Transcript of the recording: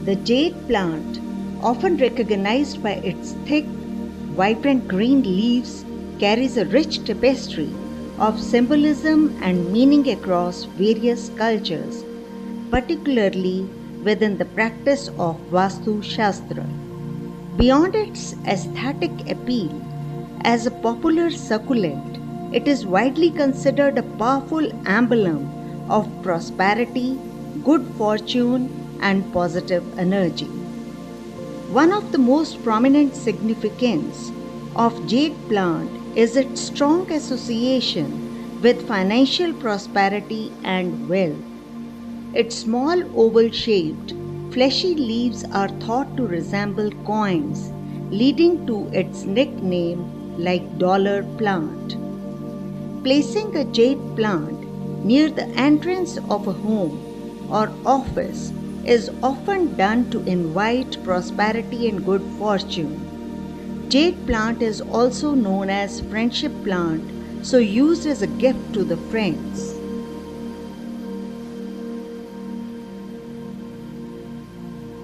The jade plant, often recognized by its thick, vibrant green leaves, carries a rich tapestry of symbolism and meaning across various cultures, particularly within the practice of Vastu Shastra. Beyond its aesthetic appeal, as a popular succulent, it is widely considered a powerful emblem of prosperity, good fortune, and positive energy. One of the most prominent significance of jade plant is its strong association with financial prosperity and wealth. Its small oval-shaped, fleshy leaves are thought to resemble coins, leading to its nickname like dollar plant. Placing a jade plant near the entrance of a home or office is often done to invite prosperity and good fortune. Jade plant is also known as friendship plant, so used as a gift to the friends.